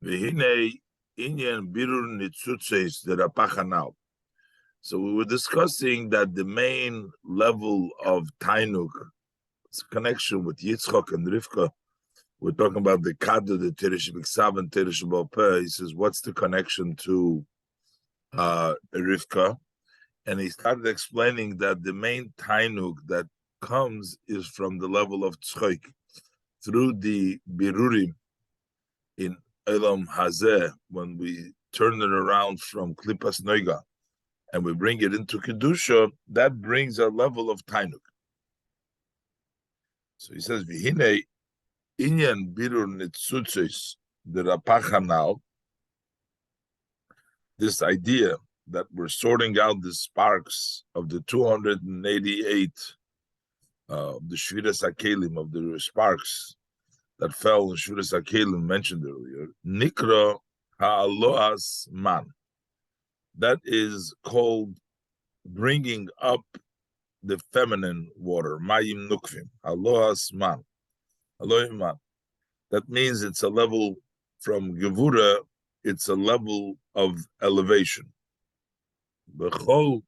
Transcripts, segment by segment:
V'hinei inyan birur nitzutzeis derapachanal. So we were discussing that the main level of Tainuk, its connection with Yitzchak and Rivka. We're talking about the Kada, the Teresh B'Ksav and Teresh B'Alpeh. He says, what's the connection to Rivka? And he started explaining that the main Tainuk that comes is from the level of Tzchoik, through the Birurim in Elam Hazeh, when we turn it around from Klipas Noiga and we bring it into Kedusha, that brings a level of Tainuk. So he says, V'hinei inyan birur nitzutzis the rapachanal, this idea that we're sorting out the sparks of the 288 the Shviras HaKelim, of the sparks that fell in Shviras HaKelim mentioned earlier, Nikra Ha'aloas Man. That is called bringing up the feminine water, Mayim Nukvim, Aloas Man. Aloim Man. That means it's a level from Gevura, it's a level of elevation. B'chol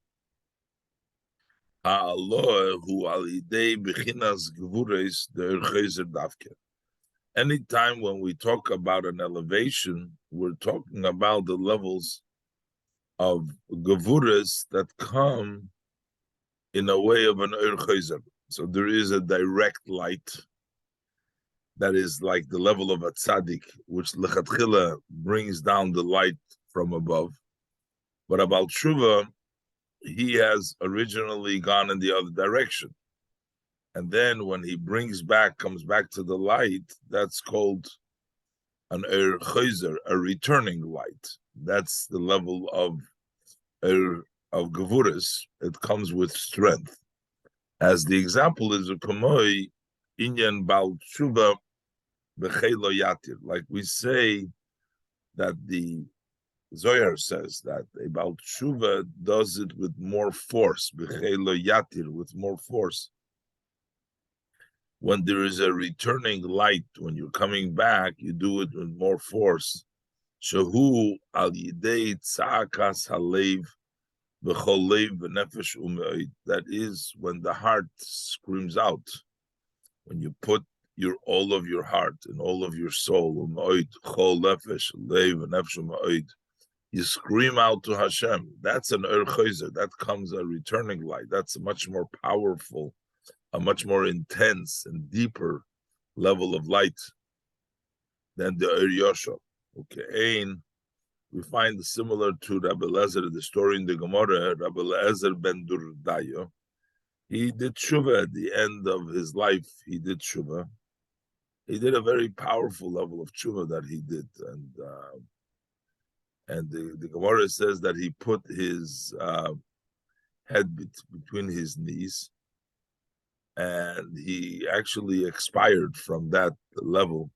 ha'aloah hu al idei b'chinas gevurais de'erchezer davke. Anytime when we talk about an elevation, we're talking about the levels of gevuras that come in a way of an erchezer. So there is a direct light that is like the level of a tzaddik, which lechatchila brings down the light from above. But about Tshuva, he has originally gone in the other direction. And then when he comes back to the light, that's called an chayzer, a returning light. That's the level of gevuras. It comes with strength. As the example is a kamoi inyan bal tshuva b'chelo yatir. Like we say that the Zohar says that a Baal Tshuva does it with more force, b'chelo yatir, with more force. When there is a returning light, when you're coming back, you do it with more force. Shehu al yidei tzaakas halev b'chol lev v'nefesh u'me'od. That is when the heart screams out. When you put all of your heart and all of your soul, u'me'od, chol nefesh, lev v'nefesh u'me'od, you scream out to Hashem. That's an erchezer. That comes a returning light. That's a much more powerful, a much more intense and deeper level of light than the Yosha. Okay, we find similar to Rabbi Lezer, the story in the Gemara, Rabbi Lezer ben Durdayo. He did tshuva at the end of his life. He did tshuva. He did a very powerful level of tshuva that he did, and the Gemara says that he put his head between his knees, and he actually expired from that level.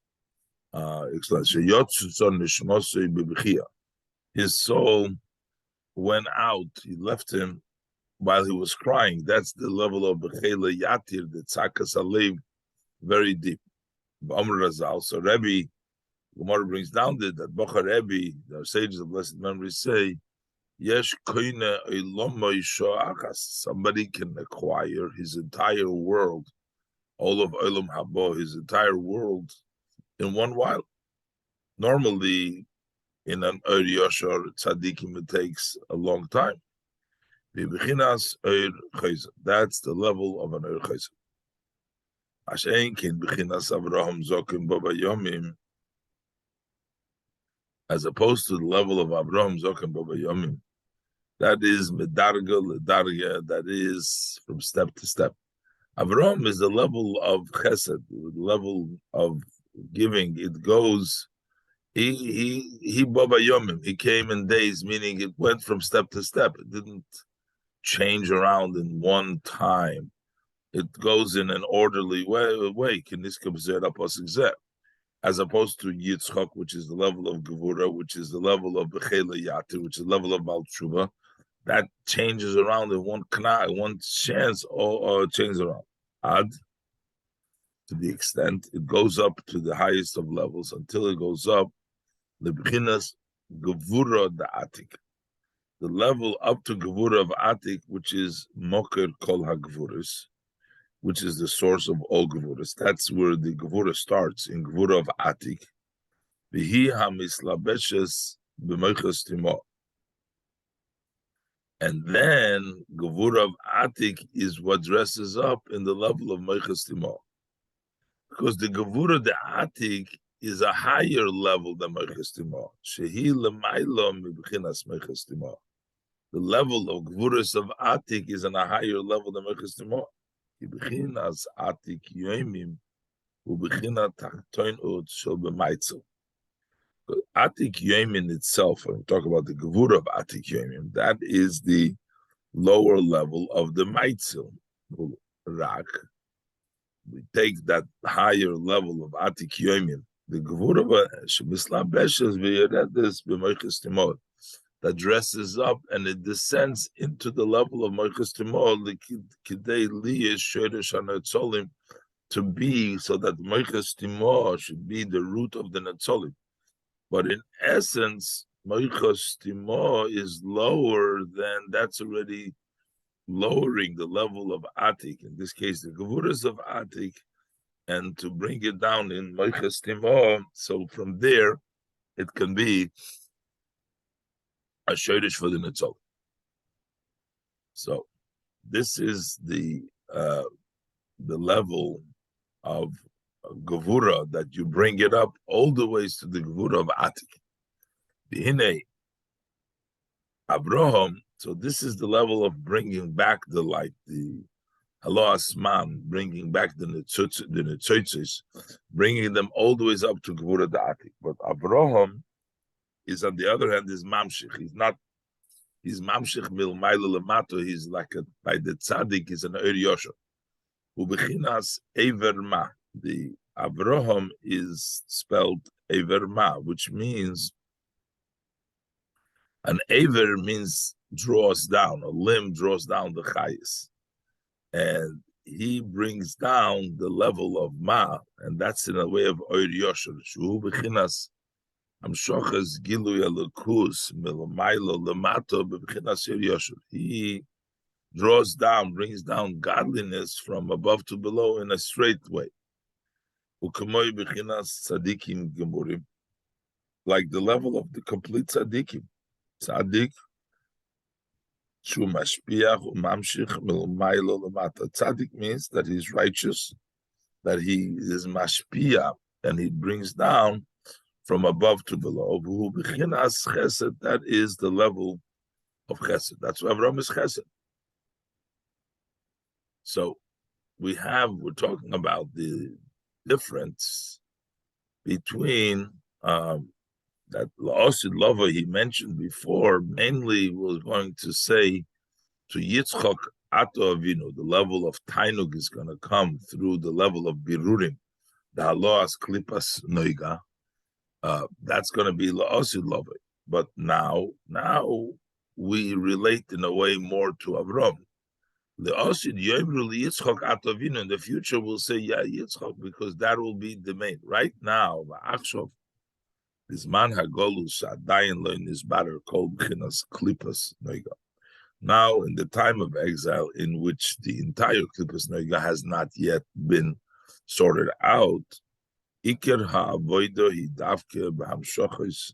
His soul went out, he left him while he was crying. That's the level of Bechela Yatir, the Tzakas Alev, very deep. So Rebbe, Gemara brings down that Bochar Rebbe, the sages of blessed memory, say, Yesh koine elomo achas. Somebody can acquire his entire world, all of Olam Habo, his entire world, in one while. Normally, in an Ur Yoshar Tzadikim, it takes a long time. That's the level of an Ur Chayzer. Ashenkin Bechinas Avraham Zokim Baba Yomim, as opposed to the level of Avraham Zokim Baba Yomim. That is medarga ledarga, that is from step to step. Avraham is the level of chesed, the level of giving. It goes, he Baba Yomim, he came in days, meaning it went from step to step. It didn't change around in one time. It goes in an orderly way. As opposed to Yitzchak, which is the level of Gevura, which is the level of Bechela Yatir, which is the level of Baal Tshuva, that changes around in one chance, or changes around. Ad, to the extent it goes up to the highest of levels, until it goes up lebchinas gevura da'atik. The level up to gevura of atik, which is moker kol hagvuras, which is the source of all gevuras. That's where the gevura starts, in gevura of atik. V'hi hamislabeshes b'moichas timo. And then gevura of atik is what dresses up in the level of moichas timo. Because the gevura de atik is a higher level than moichas timo. Shehi lemailo mibchinas moichas timo. The level of gevuras of atik is on a higher level than moichas timo. B'chinas atik yoimim u'b'china tachtoinut shel b'maitzel. Atik yoimim itself, when we talk about the gevura of atik yoimim, that is the lower level of the maitzel. Rak. We take that higher level of atik yoimim, the gevura shemislam beshes v'yeredes b'moichas timo, that dresses up and it descends into the level of moichas timo, kidei liyesh shoresh hanetzolim, to be, so that moichas timo should be the root of the netzolim. But in essence, moichas timo is lower than, that's already lowering the level of atik, in this case the gevuras of atik, and to bring it down in moichas timo, so from there it can be a shoresh for the netzolim. So this is the level of gevura, that you bring it up all the ways to the gevura of atik. B'hinei Abraham. So this is the level of bringing back the light, the halo asman, bringing back the netzotzes, bringing them all the ways up to gevura de atik. But Abraham is, on the other hand, is mamshich. He's mamshich mil mailo lemato. He's like by the tzaddik, he's an oir yosher. Ubechinas everma. The Abraham is spelled everma, which means an aver means draws down, a limb draws down the chayis, and he brings down the level of ma, and that's in a way of oir yosher. Shu bechinas amshochas gilui alakus milamaylo lemato bechinas oir yosher. He draws down, brings down godliness from above to below in a straight way. Ukamoy bechinas tzadikim gemurim, like the level of the complete tzadikim. Tzadik shu mashpiach umamshich milmaylo lemata. Tzadik means that he's righteous, that he is mashpiach, and he brings down from above to below. V'hu bechinas chesed, that is the level of chesed. That's why Avraham is chesed. So we're talking about the difference between that la'osid lova he mentioned before. Mainly was going to say to Yitzchak ato avinu, the level of tainug is going to come through the level of birurim, the haloas klipas noiga. That's going to be la'osid lova. But now we relate in a way more to Avram. The Osid Yomru Yitzchak Atovinu, in the future we'll say, yeah, Yitzchak, because that will be the main. Right now, Achshov, this man Hagolus, Adayin Loin is batter called Bchinas Klipas Noiga. Now, in the time of exile, in which the entire Klipas Noiga has not yet been sorted out, Iker Ha'avoido Hidavke B'hamshochis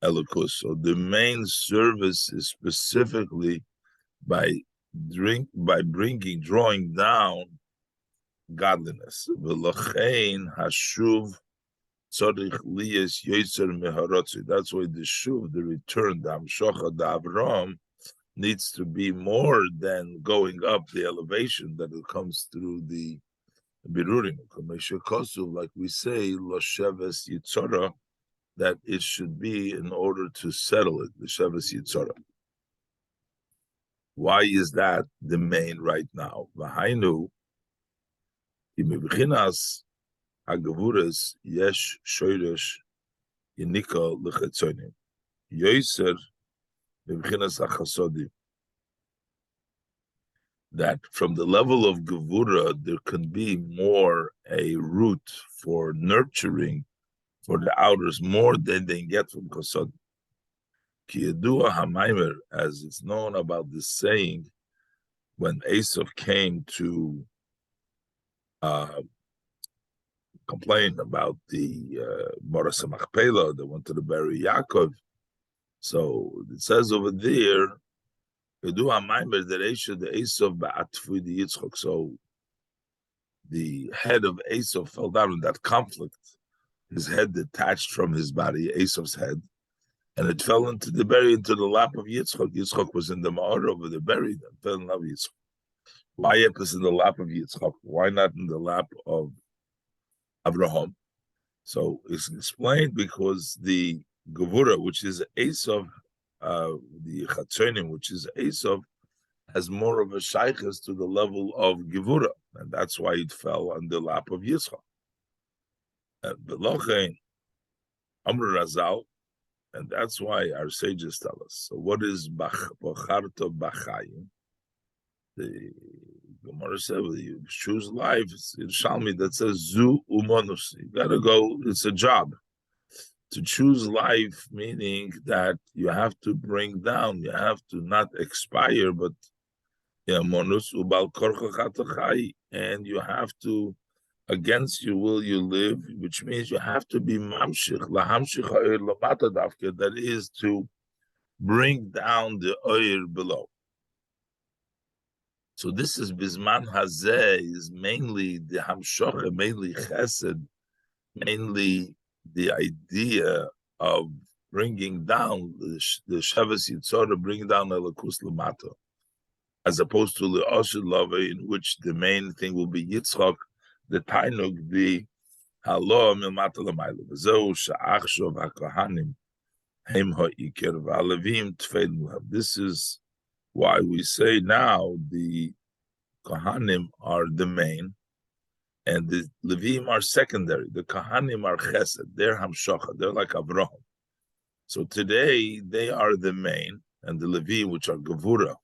Elokus. So the main service is specifically by drawing down godliness. V'lochein hashuv tzorich liyes yoser meharotzi. That's why the shuv, the return, the hamshocha, the Avram, needs to be more than going up the elevation, that it comes through the birurim. Like we say, lo sheves yitzora, that it should be in order to settle it, the sheves yitzora. Why is that the main right now? V'hainu, imibchinas hagavuras yesh shoyresh yinika lechetzonim. Yoser imibchinas hachasodim. That from the level of gevura, there can be more a root for nurturing for the outers more than they get from Chasod. Ki yadua mamer, as it's known about this saying, when Esav came to complain about the Moras Machpelah that went to the bury Yaakov. So it says over there, yadua mamer that the Esav ba'atfu the Yitzchok. So the head of Esav fell down in that conflict. His head detached from his body, Esav's head, and it fell into the lap of Yitzchok. Yitzchok was in the Ma'or over the buried and fell in lap of Yitzchok. Why it was in the lap of Yitzchok? Why not in the lap of Abraham? So it's explained because the Gevura, which is Esav, the Chatzonim, which is Esav, has more of a shaykhs to the level of Gevura, and that's why it fell on the lap of Yitzchak. Belochein, Amr Razal, and that's why our sages tell us. So what is Bacharto Bachayim? The Gemara said, well, you choose life. It's in Shalmi that says Zu Umonus. You gotta go, it's a job. To choose life, meaning that you have to bring down, you have to not expire, but Monus Ubal Korchachachai, and you have to, against your will you live, which means you have to be mamshich, lahamshich ha'ir lamata dafke, that is to bring down the oir below. So this is Bisman Hazeh, is mainly the Hamshocha, mainly Chesed, mainly the idea of bringing down the Shavas Yitzhara, bringing down Elakus Lamata, as opposed to the Oshid Lava, in which the main thing will be Yitzchak, the Tainug, the Halo Milmata Lamayla, V'zeu Sha'achshov HaKohanim, Hem Ha'ikir V'alevim Tfeilim. This is why we say now the Kohanim are the main, and the Levim are secondary. The Kohanim are Chesed, they're Hamshocha, they're like Avraham. So today they are the main, and the Levim, which are Gevura,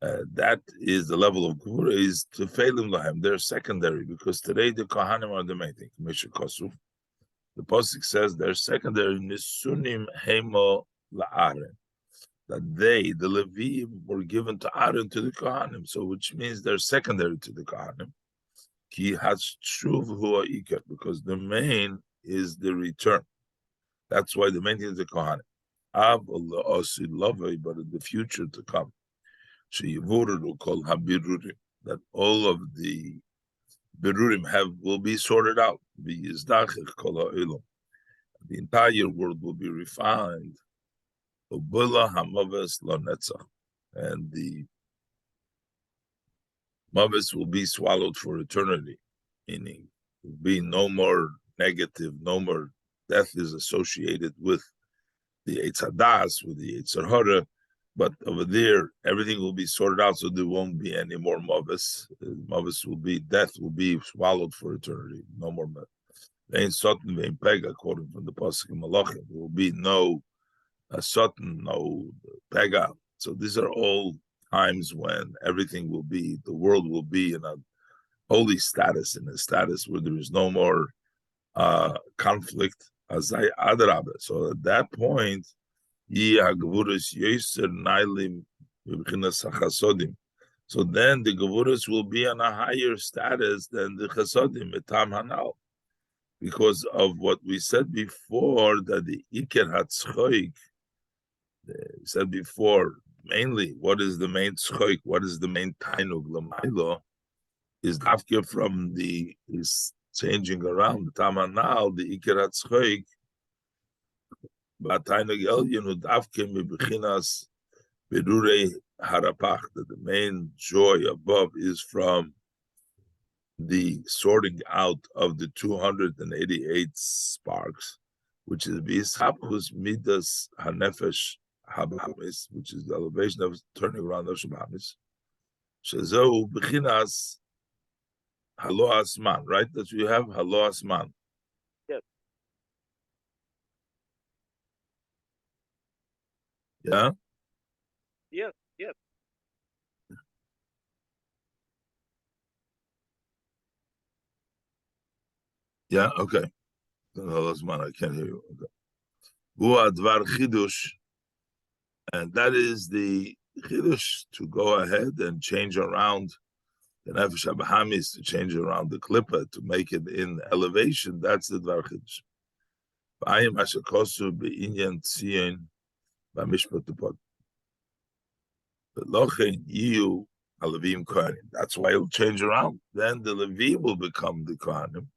that is the level of Gevura, is to Feilim Lahem. They're secondary, because today the Kohanim are the main thing. The Pasuk says they're secondary, Nisunim Hemo La'aren, that they, the Levim, were given to Aaron, to the Kohanim, so which means they're secondary to the Kohanim. Ki Hatshuv Hua Iker, because the main is the return. That's why the main thing is the Kohanim. Av Osi Lovei, but in the future to come, Sheyivuru Kol HaBirurim, that all of the Birurim will be sorted out. V'yizdachich Kol HaElam, the entire world will be refined. And the maves will be swallowed for eternity, meaning there will be no more negative, no more death is associated with the Eitz Hadas, with the Yetzer Hara, but over there everything will be sorted out, so there won't be any more maves. Maves will be, death will be swallowed for eternity, no more maves. According from the Pasuk in Malachim, there will be no Satan, no Pega. So these are all times when everything will be, the world will be in a holy status, in a status where there is no more conflict. So at that point, so then the Gevuras will be on a higher status than the Chasodim, Etam Hanal, because of what we said before, that the Iker Hatzchoik, said before, mainly, what is the main tzchoik, what is the main tainug l'maylo, is dafke from the, is changing around, the tamanal, the ikar tzchoik, but tainug elyon dafke mibichinas berurei harapach, that the main joy above is from the sorting out of the 288 sparks, which is bishapus midas hanefesh Habamis, which is the elevation of turning around of Shabamis. Shazau Bechinas Halo Asman, right? That we have Halo Asman. Yes. Yeah? Yes, yes. Yeah, okay. I can't hear you. Okay. And that is the chidush, to go ahead and change around the nefesh habahamis, to change around the klippa, to make it in elevation. That's the dvar chidush. V'ayim ashakosu be'inyan tzion b'mishpat tepod. V'lochen yiyu haLevim kohanim. That's why it'll change around. Then the Levi will become the kohanim.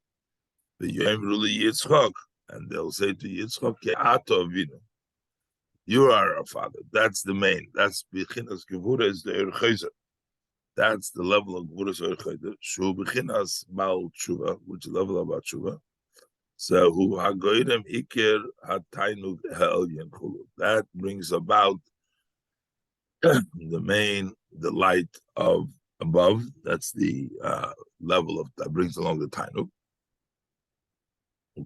V'yomru liYitzchak, and they'll say to Yitzchak, Ke'ato avinu. You are our father. That's the main. That's Bechinas Gevura is the Erchayzer. That's the level of Gevura's Erchayzer. Shu Bechinas Baal Tshuva, which is the level of Baal Tshuva. So who Hagoyim Iker Hatainug Ha'elyon Chulu. That brings about the light of above. That's the level of, that brings along the Tainug.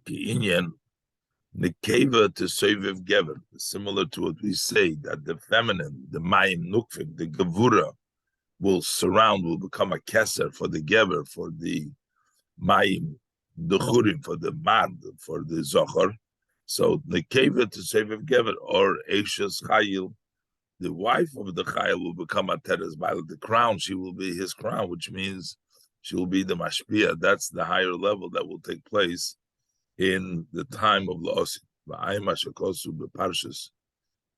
Inyan Nekeva to Soviv Gever, similar to what we say, that the feminine, the Mayim Nukvik, the Gevura, will become a Keser for the Gever, for the Mayim, the Churim, for the Mad, for the Zohar. So Nekeva to Soviv Gever, or Eishes Chayil, the wife of the Chayil will become a Teres Bailet, the crown, she will be his crown, which means she will be the Mashpia. That's the higher level that will take place in the time of La'osim. V'ayim ashakosu b'parshas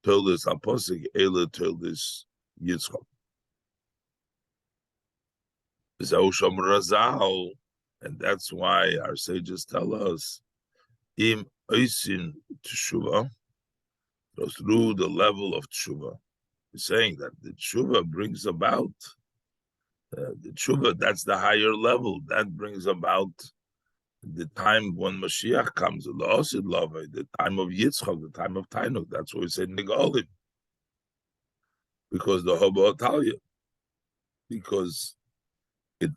Toldos HaPosek Eila Toldos Yitzchak. V'zeu Shomer Razal, and that's why our sages tell us, Im Oisin Teshuva, through the level of Teshuva. He's saying that the Teshuva brings about, the Teshuva, that's the higher level, that brings about the time when Mashiach comes, the time of Yitzchak, the time of Tainuk. That's why we say Nigolim. Because the Hobo Italia, because it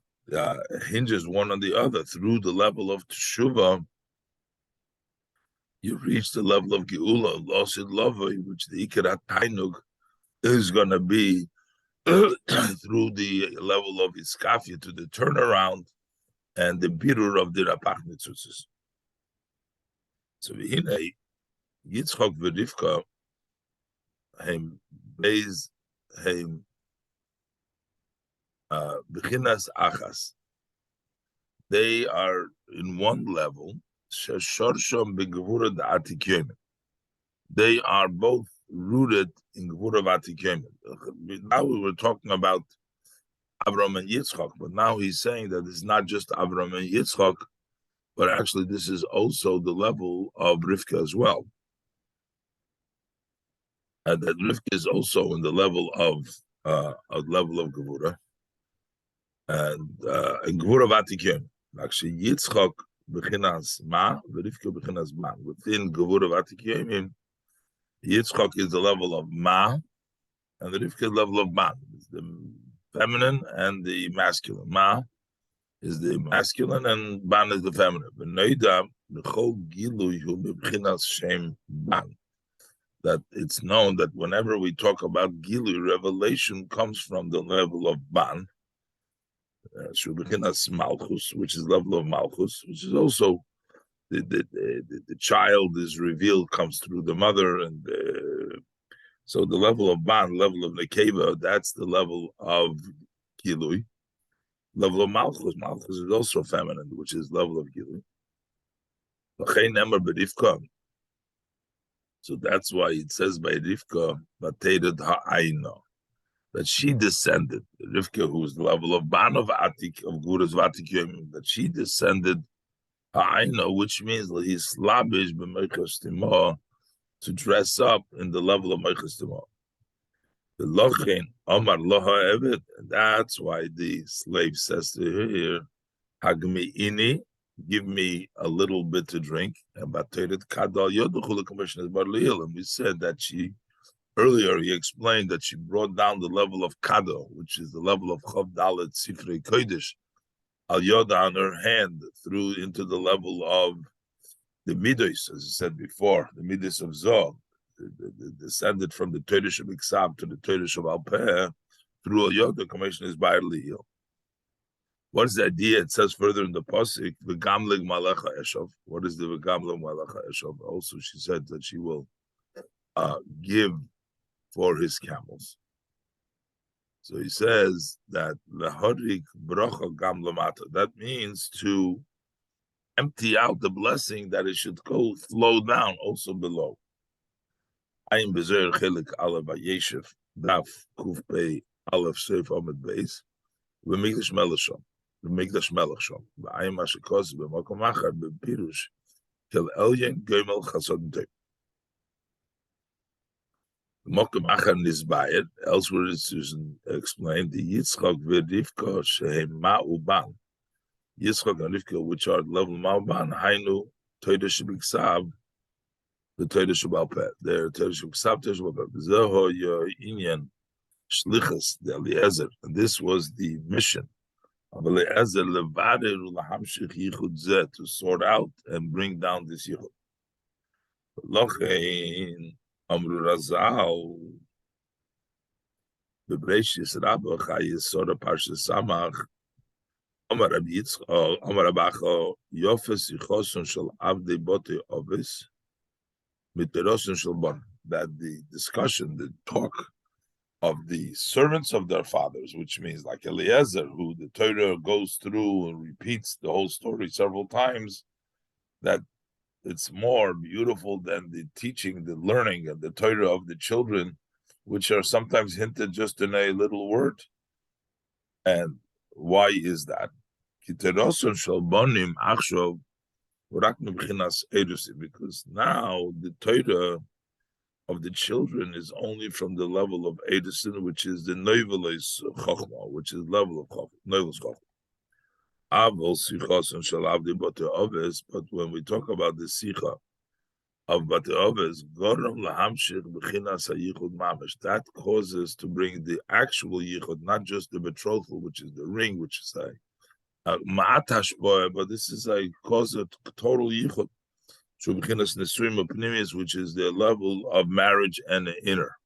hinges one on the other. Through the level of Teshuvah, you reach the level of Geula, Losid Lovay, which the Ikerat Tainuk is going to be through the level of Iskafia, to the turnaround and the birur of the Rapach Mitzutzes. So v'hinei Yitzchak v'Rivka hem beis hem b'chinas achas. They are in one level. Sheshorsham b'gevura da'atik yomim. They are both rooted in gevura v'atik yomim. Now we were talking about Avram and Yitzchak, but now he's saying that it's not just Avram and Yitzchak, but actually this is also the level of Rivka as well. And that Rivka is also in the level of Gevura. And Gevura Vatikim. Actually, Yitzchak Bechinas Ma, Rivka Bechinas Ma. Within Gevura Vatikim, Yitzchak is the level of Ma, and the Rivka is the level of Man. It's the feminine and the masculine. Ma is the masculine and Ban is the feminine. That it's known that whenever we talk about Gilu, revelation comes from the level of Ban, Malchus, which is level of Malchus, which is also the child is revealed, comes through the mother, and so the level of Ban, level of Nekeva, that's the level of Gilui. Level of Malchus, Malchus is also feminine, which is level of Gilui. So that's why it says by Rivka, that she descended. Rivka, who is the level of Ban of Atik, of Guras Vatikim, that she descended Ha'aino, which means that he's slavish b'meichas timah, to dress up in the level of Meichas Timah. The Lochen, Omar Loha Evet, and that's why the slave says to her here, Hagmi Ini, give me a little bit to drink. And we said that earlier he explained that she brought down the level of Kado, which is the level of Chav Dalet Sifrei Kodesh, Al Yoda on her hand, through into the level of the Midos, as I said before, the Midos of Zoh, descended from the Torah of Iksav to the Torah of Alpeh, through Al Yoda, commission is by Liyah. What is the idea? It says further in the pasuk, "V'gamlig malecha eshav." What is the v'gamlig malecha eshav? Also, she said that she will give for his camels. So he says that lehorik bracha gam lamata. That means to empty out the blessing, that it should go flow down also below. Ayin bezer chelik aleph vayeshev daf kuf pei aleph seif amid beis v'mikdash melashom v'mikdash melashom v'ayin mashikos b'makom achar b'pirush kel elyen gomel chasod tei. Mokum achar nisbayet. Elsewhere it's explained the Yitzchak v'Rivka shehem ma'uban. Yitzchak and Rivka, which are level ma'uban, hainu toida shebiksav, the toida shebalpeh. They're toida shebiksav, toida shebalpeh. Zeho yo'inyan shlichus the Eliezer, and this was the mission of Eliezer levader u'lahamshich yichud zeh, to sort out and bring down this yichud. Lochein Amru Razal, Bebreshis Rabba Chayis Sora Parsha Samach, Amar Abitzcho, Amar Abacho, Yofes Yichoson Shal Avdei Bote Ovis, Miteroson Shal Bon. That the discussion, the talk of the servants of their fathers, which means like Eliezer, who the Torah goes through and repeats the whole story several times, that it's more beautiful than the teaching, the learning, and the Torah of the children, which are sometimes hinted just in a little word. And why is that? Because now the Torah of the children is only from the level of Edison, which is the Neuveles Chochma, which is level of Neuveles Chochma. But when we talk about the Sicha of Bate Oves, that causes to bring the actual Yichud, not just the betrothal, which is the ring, which is a Ma'atash boy, but this is a cause of total Yichud, which is the level of marriage and the inner.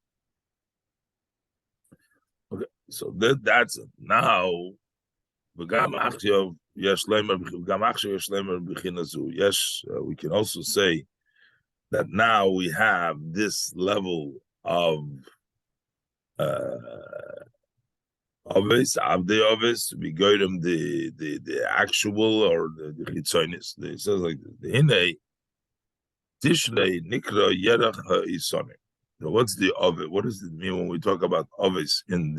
Okay, so that's it. Now, yes, we can also say that now we have this level of Ovis, Abdei Ovis, we go them the actual or the chitzonis. It says like the Hine Tishrei Nikra Yerach HaIsonim. So what's the Ovis? What does it mean when we talk about Ovis in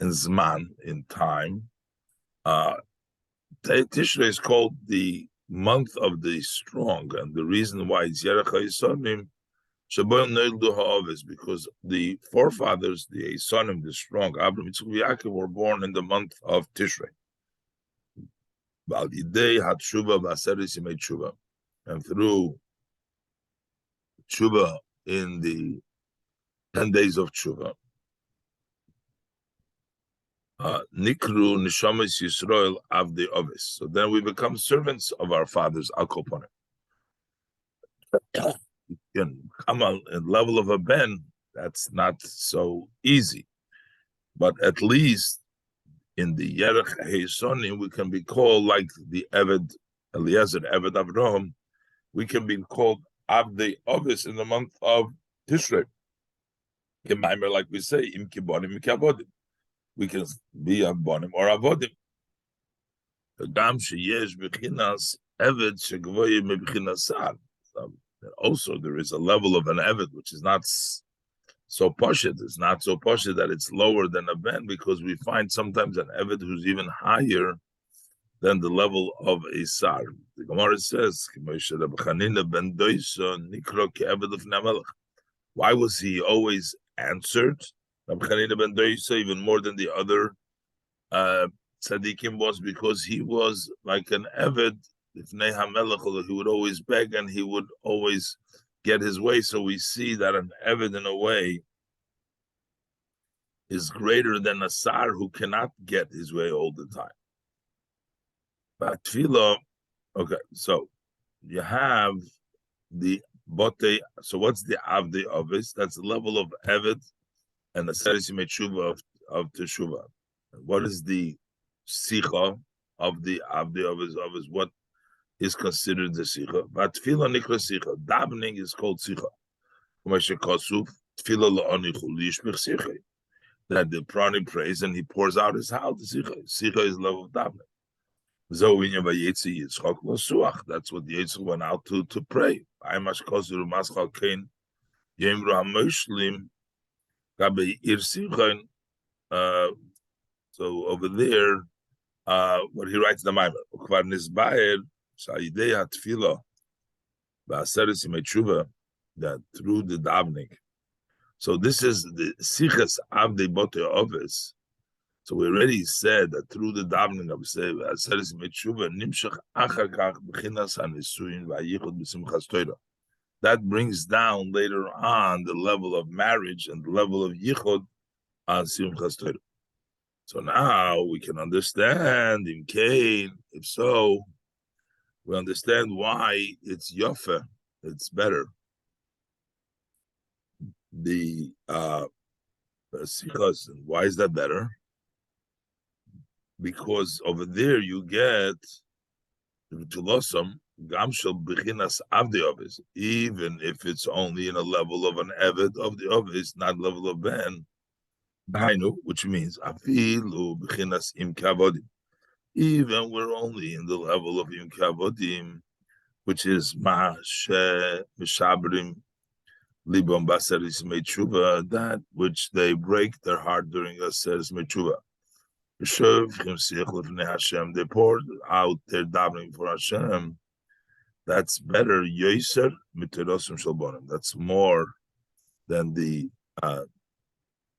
Zman, in time? Tishrei is called the month of the strong, and the reason why it's Yerach HaIsonim, because the forefathers, the Isonim, the strong, Abraham, Yitzchak, Yaakov, were born in the month of Tishrei. And through Tshuva in the 10 days of Tshuva, Nikru Nishamas Yisrael Avdei Ovis. So then we become servants of our fathers, Akoponim. You can come on a level of a ben, that's not so easy. But at least in the Yerech Heisonim, we can be called like the Eved Eliezer, Eved Avraham. We can be called Avdei Ovis in the month of Tishrei. Mamer, like we say, Im Kibonim, Im Kiabodim. We can be on Bonim or Avodim. Also, there is a level of an Eved which is not so poshut. It's not so poshut that it's lower than a Ben, because we find sometimes an Eved who's even higher than the level of a Sar. The Gemara says, why was he always answered? Even more than the other tzaddikim, was because he was like an Eved. If Nehamelech, he would always beg and he would always get his way. So we see that an Eved, in a way, is greater than a Sar who cannot get his way all the time. But Tefillah, okay, so you have the Bote. So what's the Avdei Ovis? That's the level of Eved and the Seres Yemei Tshuva of Teshuvah. What is the sicha of his what is considered the sicha. But tefillah nikra sicha. Davening is called sicha. That the prani prays and he pours out his house. Sicha is love of davening. That's what the Yitzchak went out to pray. So over there, what he writes the mamer, that through the davening. So this is the sichas avdei bote oves. So we already said that through the davening of Aseres Metshuva, nimshach achar kach b'chinas hanisuin v'ayichud b'simchas Torah. That brings down later on the level of marriage and the level of yichud on simchas Torah. So now we can understand in Cain. If so, we understand why it's yofa. It's better. The sichas. Why is that better? Because over there you get tulosam gamshel bechinas avdi ovis, even if it's only in a level of an eved of the ovis, not level of ben. Dainu, which means afilu bechinas im kavodim. Even we're only in the level of im kavodim, which is ma she mishabrim libam baseris meitshuva, that which they break their heart during a seris meitshuva. They poured out their davening for Hashem. That's better. Yoser miterosim shalbonim. That's more than the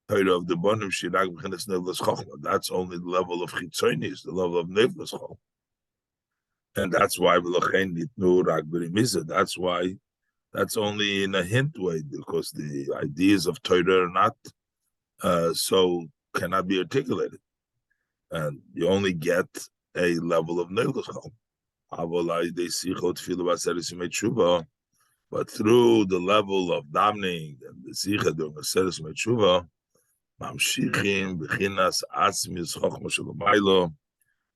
Torah of the bonim shirag b'chinas nevlas chochma. That's only the level of chitzonis, the level of nevlas chochma. And that's why v'lochein nitnu rag b'rimizah. That's why that's only in a hint way, because the ideas of Torah are not so cannot be articulated. And you only get a level of nevlas chochma. But through the level of davening and the sicha during the seres mechuva,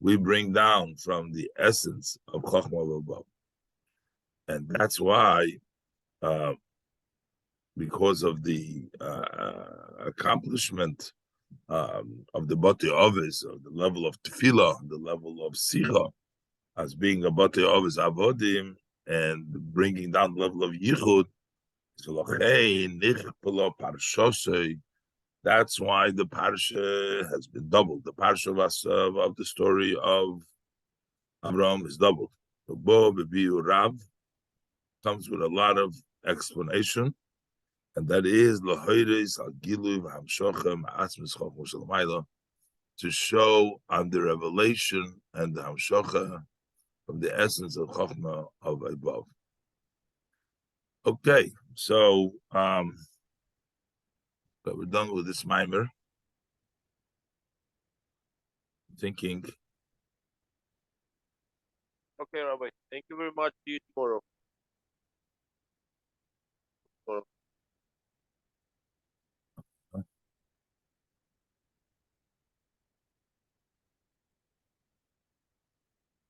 we bring down from the essence of chokhmah above, and that's why, because of the accomplishment of the bati ovis, of the level of tefillah, the level of sicha, as being a bati ovis avodim, and bringing down the level of yichud. That's why the parsha has been doubled. The parsha of the story of Abraham is doubled. The Biaur Rav comes with a lot of explanation, and that is to show on the revelation and the hamshocha of the essence of Chochmah of above. Okay, so we're done with this mamer. Thinking. Okay, Rabbi. Thank you very much. See you tomorrow.